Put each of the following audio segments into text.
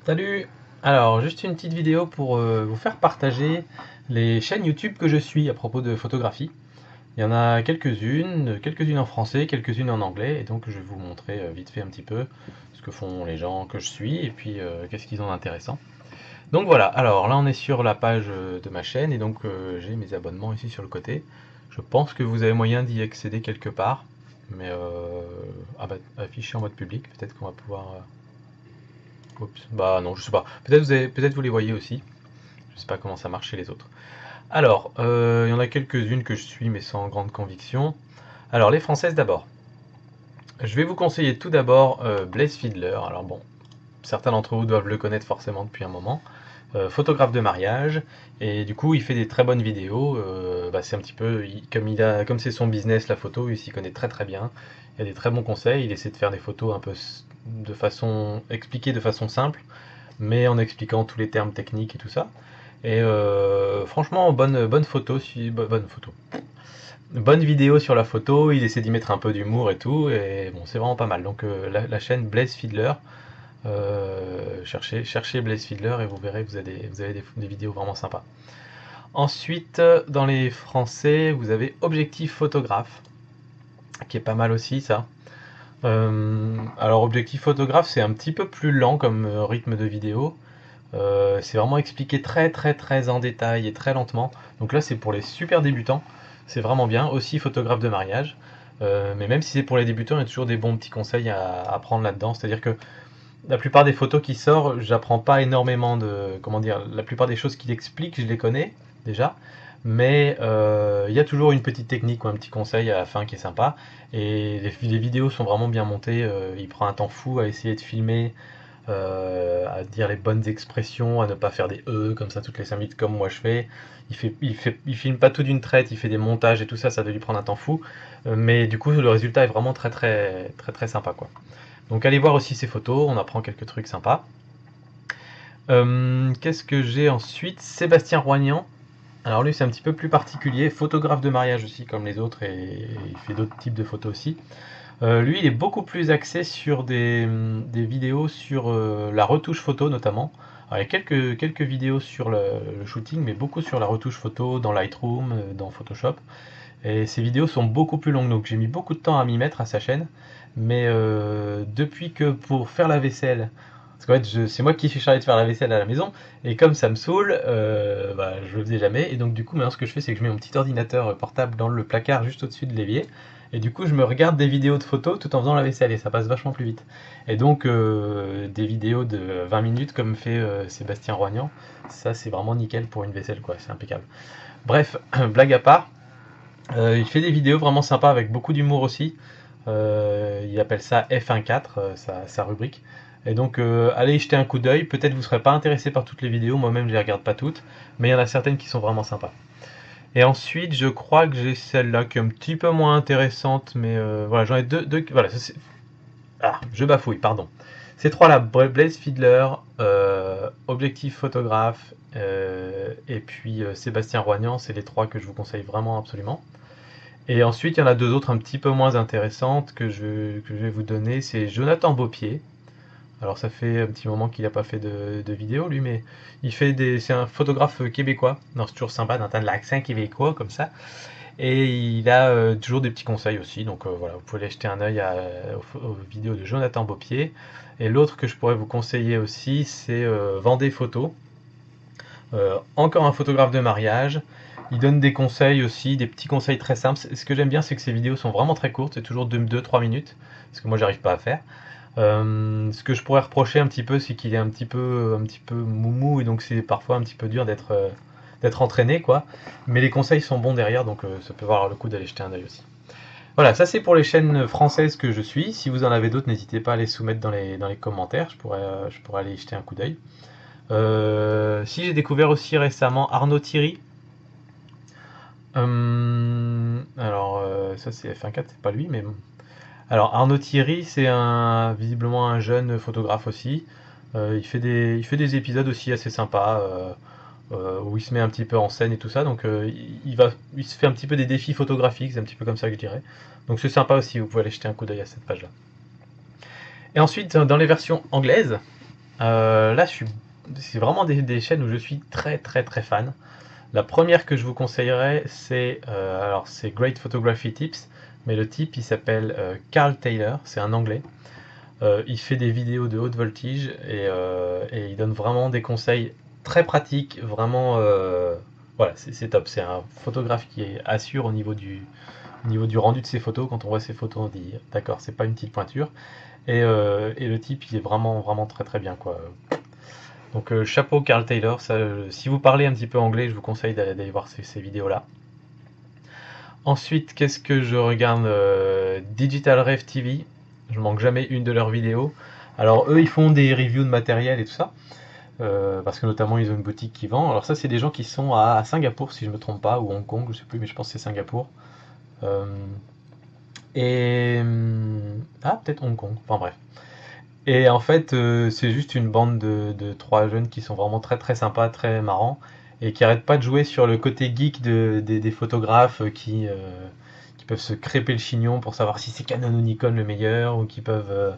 Salut! Alors, juste une petite vidéo pour vous faire partager les chaînes YouTube que je suis à propos de photographie. Il y en a quelques-unes en français, quelques-unes en anglais, et donc je vais vous montrer vite fait un petit peu ce que font les gens que je suis et puis qu'est-ce qu'ils ont d'intéressant. Donc voilà, alors là on est sur la page de ma chaîne et donc j'ai mes abonnements ici sur le côté. Je pense que vous avez moyen d'y accéder quelque part, mais affiché en mode public, peut-être qu'on va pouvoir. Oups, bah non, je sais pas. Peut-être vous les voyez aussi. Je sais pas comment ça marche chez les autres. Alors, il y en a quelques-unes que je suis, mais sans grande conviction. Alors, les françaises d'abord. Je vais vous conseiller tout d'abord Blaise Fiedler. Alors bon, certains d'entre vous doivent le connaître forcément depuis un moment. Photographe de mariage, et du coup il fait des très bonnes vidéos. C'est un petit peu comme c'est son business la photo, il s'y connaît très très bien. Il y a des très bons conseils. Il essaie de faire des photos un peu de façon expliquée de façon simple, mais en expliquant tous les termes techniques et tout ça. Et franchement, bonne photo, bonne photo. Bonne vidéo sur la photo, il essaie d'y mettre un peu d'humour et tout, et bon, c'est vraiment pas mal. Donc la chaîne Blaise Fiedler, cherchez Blaise Fiedler et vous verrez que vous avez des vidéos vraiment sympas. Ensuite, dans les français, vous avez Objectif Photographe, qui est pas mal aussi ça. Alors Objectif Photographe, c'est un petit peu plus lent comme rythme de vidéo. C'est vraiment expliqué très très très en détail et très lentement. Donc là c'est pour les super débutants, c'est vraiment bien. Aussi photographe de mariage. Mais même si c'est pour les débutants, il y a toujours des bons petits conseils à prendre là-dedans. C'est-à-dire que la plupart des photos qui sortent, j'apprends pas énormément de... Comment dire, la plupart des choses qu'il explique, je les connais déjà. Mais il y a toujours une petite technique ou un petit conseil à la fin qui est sympa. Et les vidéos sont vraiment bien montées. Il prend un temps fou à essayer de filmer, à dire les bonnes expressions, à ne pas faire des comme ça toutes les 5 minutes comme moi je fais. Il filme pas tout d'une traite, il fait des montages et tout ça, ça doit lui prendre un temps fou. Mais du coup, le résultat est vraiment très très très très sympa quoi. Donc allez voir aussi ses photos, on apprend quelques trucs sympas. Qu'est-ce que j'ai ensuite? Sébastien Roignan. Alors lui c'est un petit peu plus particulier, photographe de mariage aussi comme les autres et il fait d'autres types de photos aussi. Lui, il est beaucoup plus axé sur des vidéos sur la retouche photo notamment. Alors, il y a quelques vidéos sur le shooting, mais beaucoup sur la retouche photo dans Lightroom, dans Photoshop. Et ces vidéos sont beaucoup plus longues, donc j'ai mis beaucoup de temps à m'y mettre à sa chaîne. Mais depuis que pour faire la vaisselle, parce qu'en fait c'est moi qui suis chargé de faire la vaisselle à la maison, et comme ça me saoule, je le faisais jamais. Et donc du coup maintenant ce que je fais c'est que je mets mon petit ordinateur portable dans le placard juste au-dessus de l'évier. Et du coup je me regarde des vidéos de photos tout en faisant la vaisselle et ça passe vachement plus vite. Et donc des vidéos de 20 minutes comme fait Sébastien Roignan, ça c'est vraiment nickel pour une vaisselle quoi, c'est impeccable. Bref, blague à part. Il fait des vidéos vraiment sympas avec beaucoup d'humour aussi. Il appelle ça F1.4, sa rubrique. Et donc allez y jeter un coup d'œil. Peut-être vous ne serez pas intéressé par toutes les vidéos, moi-même je les regarde pas toutes, mais il y en a certaines qui sont vraiment sympas. Et ensuite, je crois que j'ai celle-là qui est un petit peu moins intéressante, mais voilà, j'en ai deux voilà, je bafouille, pardon. Ces trois-là, Blaise Fiedler, Objectif Photographe, et puis Sébastien Roignan, c'est les trois que je vous conseille vraiment absolument. Et ensuite, il y en a deux autres un petit peu moins intéressantes que je vais vous donner. C'est Jonathan Beaupied. Alors ça fait un petit moment qu'il n'a pas fait de vidéo lui, mais c'est un photographe québécois. Non, c'est toujours sympa d'entendre l'accent québécois comme ça. Et il a toujours des petits conseils aussi. Donc voilà, vous pouvez aller jeter un œil aux vidéos de Jonathan Beaupied. Et l'autre que je pourrais vous conseiller aussi, c'est Vendée Photo. Encore un photographe de mariage. Il donne des conseils aussi, des petits conseils très simples. Ce que j'aime bien, c'est que ces vidéos sont vraiment très courtes, c'est toujours de 2-3 minutes, ce que moi j'arrive pas à faire. Ce que je pourrais reprocher un petit peu, c'est qu'il est un petit peu moumou et donc c'est parfois un petit peu dur d'être entraîné, quoi. Mais les conseils sont bons derrière, donc ça peut valoir le coup d'aller jeter un œil aussi. Voilà, ça c'est pour les chaînes françaises que je suis. Si vous en avez d'autres, n'hésitez pas à les soumettre dans les commentaires, je pourrais aller y jeter un coup d'œil. Si j'ai découvert aussi récemment Arnaud Thierry. Ça c'est F1.4, c'est pas lui, mais bon. Alors Arnaud Thierry, c'est visiblement un jeune photographe aussi. Il fait des épisodes aussi assez sympas où il se met un petit peu en scène et tout ça. Donc il se fait un petit peu des défis photographiques, c'est un petit peu comme ça que je dirais. Donc c'est sympa aussi, vous pouvez aller jeter un coup d'œil à cette page-là. Et ensuite, dans les versions anglaises, Là, c'est vraiment des chaînes où je suis très très très fan. La première que je vous conseillerais, c'est Great Photography Tips, mais le type il s'appelle Carl Taylor, c'est un anglais. Il fait des vidéos de haute voltige et il donne vraiment des conseils très pratiques, vraiment voilà, c'est top. C'est un photographe qui assure au niveau du rendu de ses photos. Quand on voit ses photos, on dit d'accord, c'est pas une petite pointure. Et le type, il est vraiment vraiment très très bien quoi. Donc chapeau Carl Taylor, ça, si vous parlez un petit peu anglais, je vous conseille d'aller voir ces vidéos-là. Ensuite, qu'est-ce que je regarde Digital Rev TV, je manque jamais une de leurs vidéos. Alors eux, ils font des reviews de matériel et tout ça, parce que notamment ils ont une boutique qui vend. Alors ça, c'est des gens qui sont à Singapour, si je me trompe pas, ou Hong Kong, je sais plus, mais je pense que c'est Singapour. Euh, ah, peut-être Hong Kong, enfin bref. Et en fait, c'est juste une bande de trois jeunes qui sont vraiment très très sympas, très marrants, et qui arrêtent pas de jouer sur le côté geek des photographes qui peuvent se crêper le chignon pour savoir si c'est Canon ou Nikon le meilleur, ou qui peuvent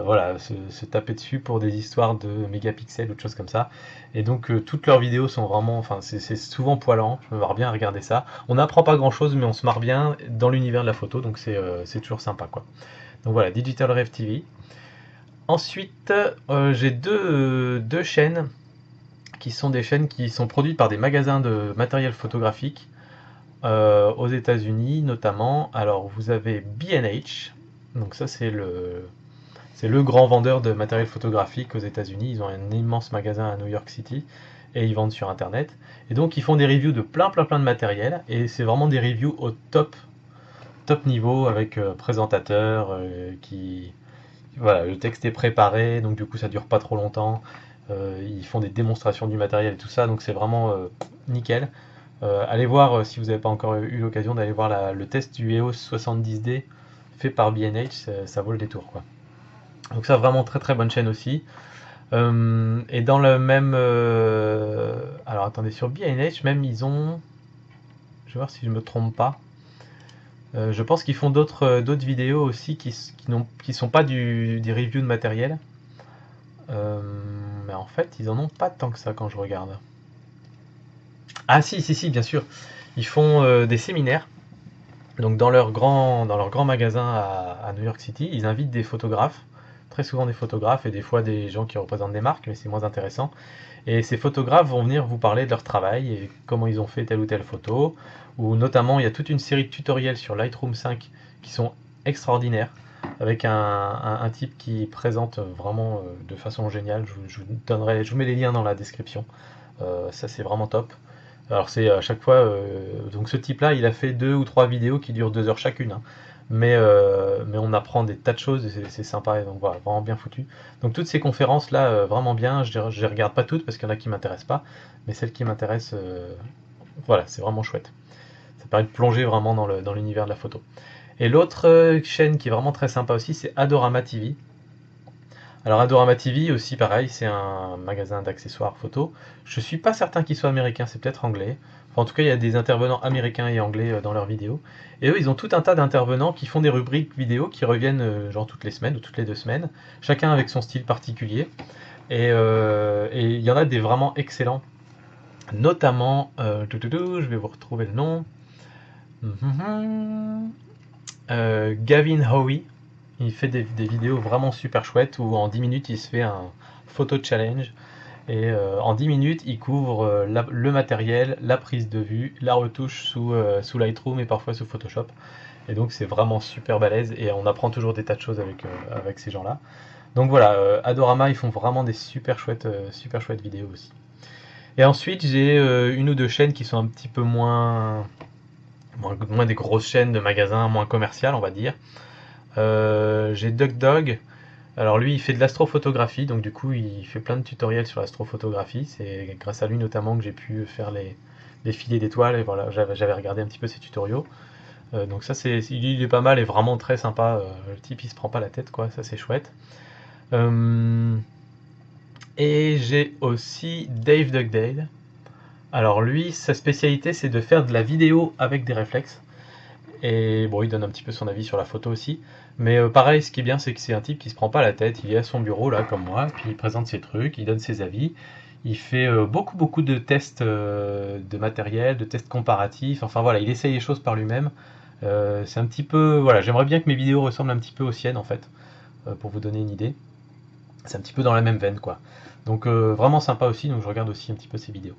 voilà, se taper dessus pour des histoires de mégapixels ou de choses comme ça. Et donc toutes leurs vidéos sont vraiment, enfin c'est souvent poilant, je me marre bien à regarder ça. On n'apprend pas grand chose, mais on se marre bien dans l'univers de la photo, donc c'est toujours sympa quoi. Donc voilà, Digital Rev TV. Ensuite, j'ai deux chaînes qui sont des chaînes qui sont produites par des magasins de matériel photographique aux États-Unis notamment. Alors vous avez B&H, donc ça c'est le grand vendeur de matériel photographique aux États-Unis. Ils ont un immense magasin à New York City et ils vendent sur internet. Et donc ils font des reviews de plein de matériel et c'est vraiment des reviews au top niveau avec présentateur qui voilà, le texte est préparé, donc du coup ça dure pas trop longtemps. Ils font des démonstrations du matériel et tout ça, donc c'est vraiment nickel. Allez voir si vous n'avez pas encore eu l'occasion d'aller voir le test du EOS 70D fait par B&H, ça vaut le détour quoi. Donc ça vraiment très très bonne chaîne aussi. Et dans le même, alors attendez, sur B&H même ils ont, je vais voir si je me trompe pas. Je pense qu'ils font d'autres vidéos aussi qui sont pas des reviews de matériel. Euh, mais en fait, ils en ont pas tant que ça quand je regarde. Ah si, bien sûr. Ils font des séminaires. Donc dans leur grand magasin à New York City, ils invitent des photographes, très souvent des photographes et des fois des gens qui représentent des marques, mais c'est moins intéressant. Et ces photographes vont venir vous parler de leur travail et comment ils ont fait telle ou telle photo. Ou notamment, il y a toute une série de tutoriels sur Lightroom 5 qui sont extraordinaires, avec un type qui présente vraiment de façon géniale. Je vous mets les liens dans la description. Ça, c'est vraiment top. Alors, c'est à chaque fois. Donc, ce type-là, il a fait 2 ou 3 vidéos qui durent 2 heures chacune, hein. Mais on apprend des tas de choses et c'est sympa. Et donc, voilà, vraiment bien foutu. Donc, toutes ces conférences-là, vraiment bien. Je les regarde pas toutes parce qu'il y en a qui m'intéressent pas. Mais celles qui m'intéressent, voilà, c'est vraiment chouette. Ça permet de plonger vraiment dans l'univers de la photo. Et l'autre chaîne qui est vraiment très sympa aussi, c'est Adorama TV. Alors Adorama TV aussi pareil, c'est un magasin d'accessoires photo. Je suis pas certain qu'il soit américain, c'est peut-être anglais. Enfin, en tout cas, il y a des intervenants américains et anglais dans leurs vidéos. Et eux, ils ont tout un tas d'intervenants qui font des rubriques vidéo qui reviennent genre toutes les semaines ou toutes les 2 semaines, chacun avec son style particulier. Et il y en a des vraiment excellents. Notamment, je vais vous retrouver le nom. Gavin Howie, il fait des vidéos vraiment super chouettes où en 10 minutes il se fait un photo challenge et en 10 minutes il couvre le matériel, la prise de vue, la retouche sous Lightroom et parfois sous Photoshop. Et donc c'est vraiment super balèze et on apprend toujours des tas de choses avec ces gens-là. Donc voilà, Adorama ils font vraiment des super chouettes vidéos aussi. Et ensuite j'ai une ou deux chaînes qui sont un petit peu moins des grosses chaînes de magasins, moins commerciales on va dire. J'ai DuckDog. Alors lui, il fait de l'astrophotographie, donc du coup, il fait plein de tutoriels sur l'astrophotographie. C'est grâce à lui notamment que j'ai pu faire les filets d'étoiles. Et voilà, j'avais regardé un petit peu ses tutoriaux. Donc ça, il est pas mal et vraiment très sympa. Le type, il se prend pas la tête, quoi. Ça, c'est chouette. Et j'ai aussi Dave Dugdale. Alors lui, sa spécialité, c'est de faire de la vidéo avec des réflexes. Et bon, il donne un petit peu son avis sur la photo aussi. Mais pareil, ce qui est bien, c'est que c'est un type qui se prend pas la tête. Il est à son bureau, là, comme moi, puis il présente ses trucs, il donne ses avis. Il fait beaucoup de tests de matériel, de tests comparatifs. Enfin voilà, il essaye les choses par lui-même. C'est un petit peu... Voilà, j'aimerais bien que mes vidéos ressemblent un petit peu aux siennes, en fait, pour vous donner une idée. C'est un petit peu dans la même veine, quoi. Donc vraiment sympa aussi, donc je regarde aussi un petit peu ses vidéos.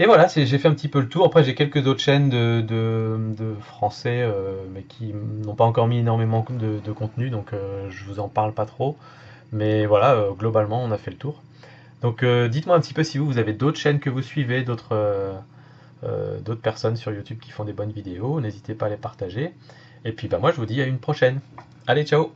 Et voilà, j'ai fait un petit peu le tour. Après, j'ai quelques autres chaînes de français, mais qui n'ont pas encore mis énormément de contenu, donc je vous en parle pas trop. Mais voilà, globalement, on a fait le tour. Donc dites-moi un petit peu si vous avez d'autres chaînes que vous suivez, d'autres personnes sur YouTube qui font des bonnes vidéos. N'hésitez pas à les partager. Et puis bah, moi, je vous dis à une prochaine. Allez, ciao!